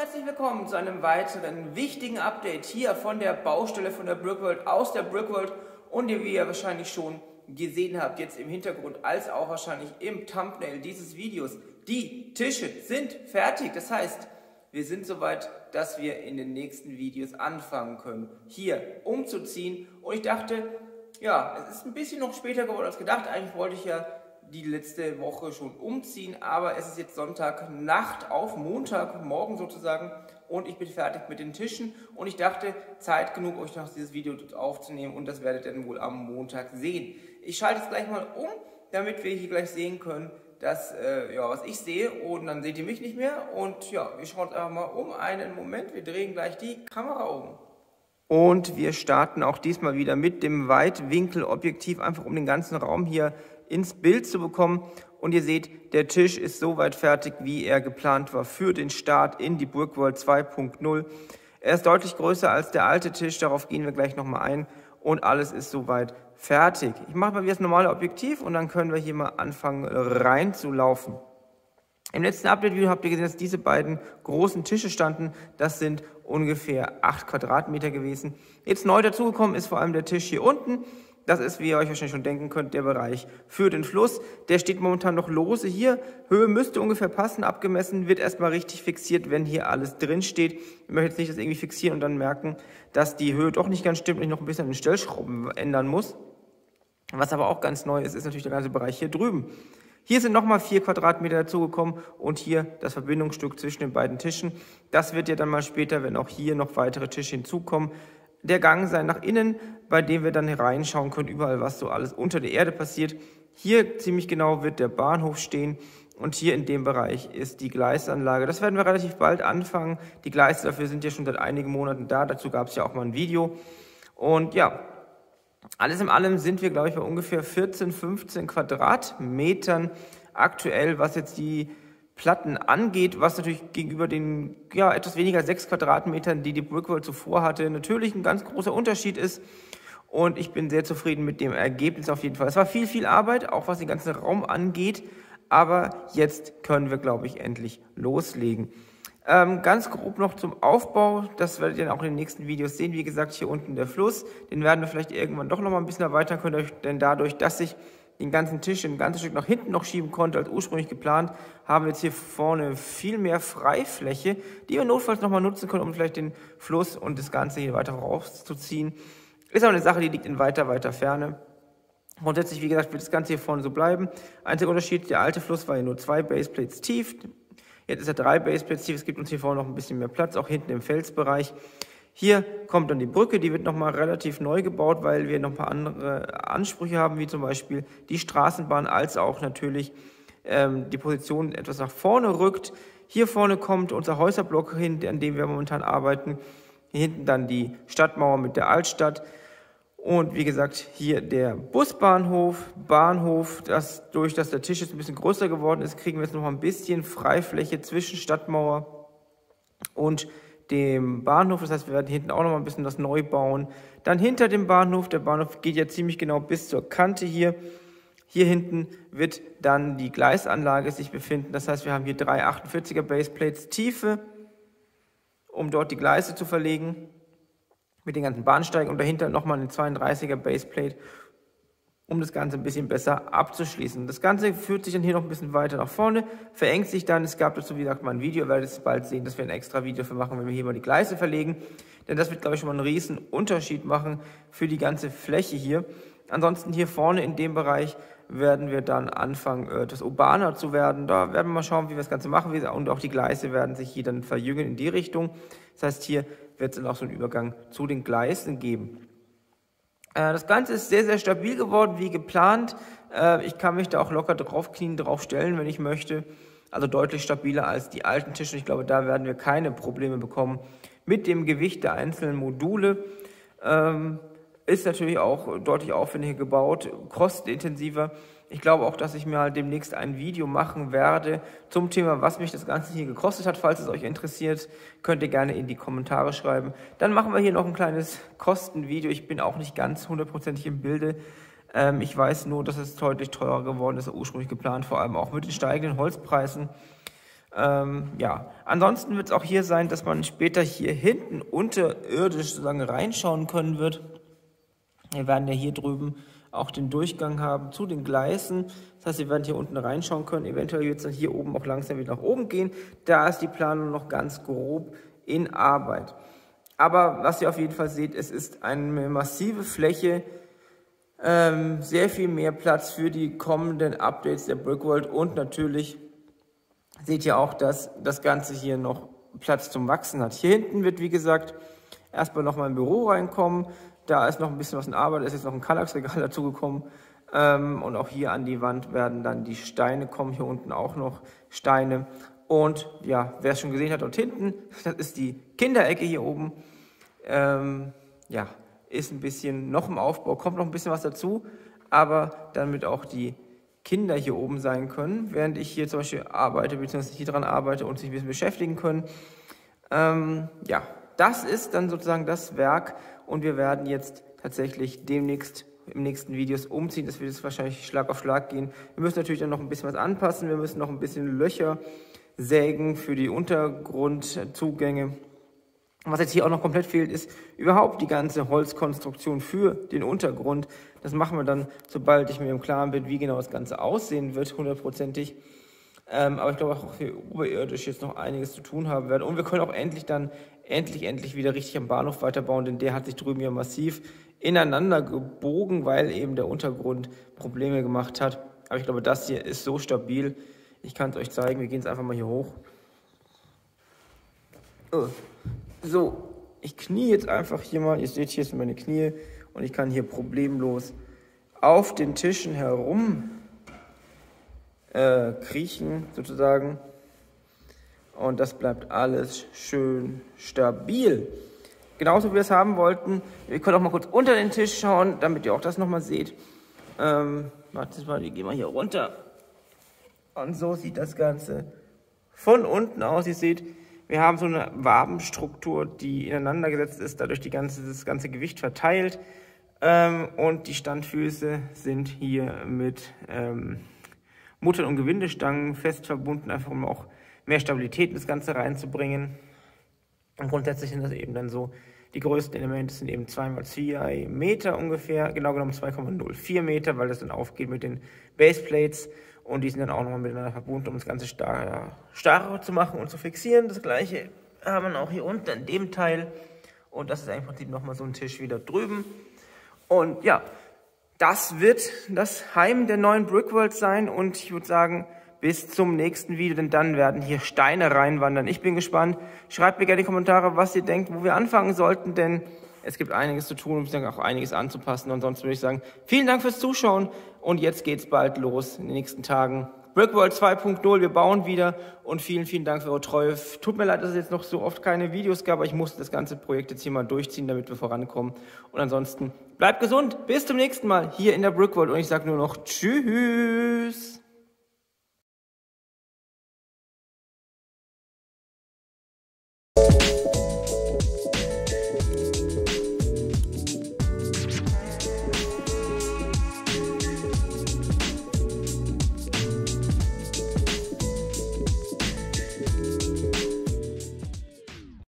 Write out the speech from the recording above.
herzlich willkommen zu einem weiteren wichtigen Update hier von der Baustelle von der Brickworld, aus der Brickworld, und wie ihr wahrscheinlich schon gesehen habt, jetzt im Hintergrund, als auch wahrscheinlich im Thumbnail dieses Videos, die Tische sind fertig. Das heißt, wir sind soweit, dass wir in den nächsten Videos anfangen können, hier umzuziehen. Und ich dachte, ja, es ist ein bisschen noch später geworden als gedacht. Eigentlich wollte ich ja die letzte Woche schon umziehen, aber es ist jetzt Sonntagnacht auf Montagmorgen sozusagen und ich bin fertig mit den Tischen und ich dachte, Zeit genug, euch noch dieses Video aufzunehmen, und das werdet ihr dann wohl am Montag sehen. Ich schalte es gleich mal um, damit wir hier gleich sehen können, dass, was ich sehe, und dann seht ihr mich nicht mehr. Und ja, wir schauen uns einfach mal um. Einen Moment, wir drehen gleich die Kamera um. Und wir starten auch diesmal wieder mit dem Weitwinkelobjektiv, einfach um den ganzen Raum hier ins Bild zu bekommen. Und ihr seht, der Tisch ist soweit fertig, wie er geplant war für den Start in die Brickworld 2.0. Er ist deutlich größer als der alte Tisch, darauf gehen wir gleich nochmal ein, und alles ist soweit fertig. Ich mache mal wieder das normale Objektiv und dann können wir hier mal anfangen reinzulaufen. Im letzten Update-Video habt ihr gesehen, dass diese beiden großen Tische standen. Das sind ungefähr 8 Quadratmeter gewesen. Jetzt neu dazugekommen ist vor allem der Tisch hier unten. Das ist, wie ihr euch wahrscheinlich schon denken könnt, der Bereich für den Fluss. Der steht momentan noch lose hier. Höhe müsste ungefähr passen. Abgemessen wird erstmal richtig fixiert, wenn hier alles drin steht. Ich möchte jetzt nicht das irgendwie fixieren und dann merken, dass die Höhe doch nicht ganz stimmt und ich noch ein bisschen an den Stellschrauben ändern muss. Was aber auch ganz neu ist, ist natürlich der ganze Bereich hier drüben. Hier sind nochmal 4 Quadratmeter dazugekommen und hier das Verbindungsstück zwischen den beiden Tischen. Das wird ja dann mal später, wenn auch hier noch weitere Tische hinzukommen, der Gang sein nach innen, bei dem wir dann reinschauen können, überall, was so alles unter der Erde passiert. Hier ziemlich genau wird der Bahnhof stehen und hier in dem Bereich ist die Gleisanlage. Das werden wir relativ bald anfangen. Die Gleise dafür sind ja schon seit einigen Monaten da, dazu gab es ja auch mal ein Video. Und ja, alles in allem sind wir, glaube ich, bei ungefähr 14, 15 Quadratmetern aktuell, was jetzt die Platten angeht, was natürlich gegenüber den etwas weniger 6 Quadratmetern, die die Brickworld zuvor hatte, natürlich ein ganz großer Unterschied ist. Und ich bin sehr zufrieden mit dem Ergebnis auf jeden Fall. Es war viel Arbeit, auch was den ganzen Raum angeht, aber jetzt können wir, glaube ich, endlich loslegen. Ganz grob noch zum Aufbau, das werdet ihr dann auch in den nächsten Videos sehen. Wie gesagt, hier unten der Fluss, den werden wir vielleicht irgendwann doch noch mal ein bisschen erweitern können, denn dadurch, dass ich den ganzen Tisch ein ganzes Stück nach hinten noch schieben konnte, als ursprünglich geplant, haben wir jetzt hier vorne viel mehr Freifläche, die wir notfalls nochmal nutzen können, um vielleicht den Fluss und das Ganze hier weiter rauszuziehen. Ist auch eine Sache, die liegt in weiter Ferne. Grundsätzlich, wie gesagt, wird das Ganze hier vorne so bleiben. Einziger Unterschied, der alte Fluss war hier nur 2 Baseplates tief. Jetzt ist er 3 Baseplates tief. Es gibt uns hier vorne noch ein bisschen mehr Platz, auch hinten im Felsbereich. Hier kommt dann die Brücke, die wird nochmal relativ neu gebaut, weil wir noch ein paar andere Ansprüche haben, wie zum Beispiel die Straßenbahn, als auch natürlich die Position etwas nach vorne rückt. Hier vorne kommt unser Häuserblock hin, an dem wir momentan arbeiten. Hier hinten dann die Stadtmauer mit der Altstadt. Und wie gesagt, hier der Busbahnhof, dadurch, dass der Tisch jetzt ein bisschen größer geworden ist, kriegen wir jetzt noch mal ein bisschen Freifläche zwischen Stadtmauer und dem Bahnhof. Das heißt, wir werden hinten auch noch mal ein bisschen was neu bauen. Dann hinter dem Bahnhof, der Bahnhof geht ja ziemlich genau bis zur Kante hier. Hier hinten wird dann die Gleisanlage sich befinden. Das heißt, wir haben hier 3 48er Baseplates Tiefe, um dort die Gleise zu verlegen mit den ganzen Bahnsteigen, und dahinter nochmal eine 32er Baseplate, um das Ganze ein bisschen besser abzuschließen. Das Ganze führt sich dann hier noch ein bisschen weiter nach vorne, verengt sich dann. Es gab dazu, wie gesagt, mal ein Video, ihr werdet es bald sehen, dass wir ein extra Video dafür machen, wenn wir hier mal die Gleise verlegen. Denn das wird, glaube ich, schon mal einen riesen Unterschied machen für die ganze Fläche hier. Ansonsten hier vorne in dem Bereich werden wir dann anfangen, etwas urbaner zu werden. Da werden wir mal schauen, wie wir das Ganze machen. Und auch die Gleise werden sich hier dann verjüngen in die Richtung. Das heißt, hier wird es dann auch so einen Übergang zu den Gleisen geben. Das Ganze ist sehr stabil geworden, wie geplant. Ich kann mich da auch locker draufknien, drauf stellen, wenn ich möchte. Also deutlich stabiler als die alten Tische. Ich glaube, da werden wir keine Probleme bekommen mit dem Gewicht der einzelnen Module. Ist natürlich auch deutlich aufwendiger gebaut, kostenintensiver. Ich glaube auch, dass ich mir halt demnächst ein Video machen werde zum Thema, was mich das Ganze hier gekostet hat. Falls es euch interessiert, könnt ihr gerne in die Kommentare schreiben. Dann machen wir hier noch ein kleines Kostenvideo. Ich bin auch nicht ganz hundertprozentig im Bilde. Ich weiß nur, dass es deutlich teurer geworden ist als ursprünglich geplant, vor allem auch mit den steigenden Holzpreisen. Ja, ansonsten wird es auch hier sein, dass man später hier hinten unterirdisch sozusagen reinschauen können wird. Wir werden ja hier drüben auch den Durchgang haben zu den Gleisen. Das heißt, wir werden hier unten reinschauen können. Eventuell wird es dann hier oben auch langsam wieder nach oben gehen. Da ist die Planung noch ganz grob in Arbeit. Aber was ihr auf jeden Fall seht, es ist eine massive Fläche, sehr viel mehr Platz für die kommenden Updates der Brickworld und natürlich seht ihr auch, dass das Ganze hier noch Platz zum Wachsen hat. Hier hinten wird, wie gesagt, erstmal noch mal ein Büro reinkommen. Da ist noch ein bisschen was in Arbeit, da ist jetzt noch ein Kallax-Regal dazugekommen. Und auch hier an die Wand werden dann die Steine kommen, hier unten auch noch Steine. Und ja, wer es schon gesehen hat dort hinten, das ist die Kinderecke hier oben. Ja, ist ein bisschen noch im Aufbau, kommt noch ein bisschen was dazu, aber damit auch die Kinder hier oben sein können, während ich hier zum Beispiel arbeite, beziehungsweise hier dran arbeite und sich ein bisschen beschäftigen können. Ja, das ist dann sozusagen das Werk und wir werden jetzt tatsächlich demnächst im nächsten Videos umziehen. Das wird jetzt wahrscheinlich Schlag auf Schlag gehen. Wir müssen natürlich dann noch ein bisschen was anpassen. Wir müssen noch ein bisschen Löcher sägen für die Untergrundzugänge. Was jetzt hier auch noch komplett fehlt, ist überhaupt die ganze Holzkonstruktion für den Untergrund. Das machen wir dann, sobald ich mir im Klaren bin, wie genau das Ganze aussehen wird, hundertprozentig. Aber ich glaube auch, hier oberirdisch jetzt noch einiges zu tun haben werden. Und wir können auch endlich wieder richtig am Bahnhof weiterbauen, denn der hat sich drüben ja massiv ineinander gebogen, weil eben der Untergrund Probleme gemacht hat. Aber ich glaube, das hier ist so stabil. Ich kann es euch zeigen. Wir gehen jetzt einfach mal hier hoch. So, ich knie jetzt einfach hier mal, ihr seht, hier sind meine Knie und ich kann hier problemlos auf den Tischen herum kriechen sozusagen und das bleibt alles schön stabil. Genauso wie wir es haben wollten. Wir können auch mal kurz unter den Tisch schauen, damit ihr auch das nochmal seht. Wartet mal, wir gehen mal hier runter und so sieht das Ganze von unten aus. Ihr seht, wir haben so eine Wabenstruktur, die ineinander gesetzt ist, dadurch das ganze Gewicht verteilt. Und die Standfüße sind hier mit Muttern- und Gewindestangen fest verbunden, einfach um auch mehr Stabilität in das Ganze reinzubringen. Und grundsätzlich sind das eben dann so, die größten Elemente sind eben 2x4 Meter ungefähr, genau genommen 2,04 Meter, weil das dann aufgeht mit den Baseplates. Und die sind dann auch nochmal miteinander verbunden, um das Ganze starrer zu machen und zu fixieren. Das gleiche haben wir auch hier unten in dem Teil. Und das ist im Prinzip nochmal so ein Tisch wieder drüben. Und ja, das wird das Heim der neuen Brickworld sein. Und ich würde sagen, bis zum nächsten Video, denn dann werden hier Steine reinwandern. Ich bin gespannt. Schreibt mir gerne in die Kommentare, was ihr denkt, wo wir anfangen sollten, denn es gibt einiges zu tun und auch einiges anzupassen. Und ansonsten würde ich sagen, vielen Dank fürs Zuschauen und jetzt geht's bald los in den nächsten Tagen. Brickworld 2.0, wir bauen wieder und vielen, vielen Dank für eure Treue. Tut mir leid, dass es jetzt noch so oft keine Videos gab, aber ich musste das ganze Projekt jetzt hier mal durchziehen, damit wir vorankommen. Und ansonsten bleibt gesund, bis zum nächsten Mal hier in der Brickworld und ich sage nur noch Tschüss.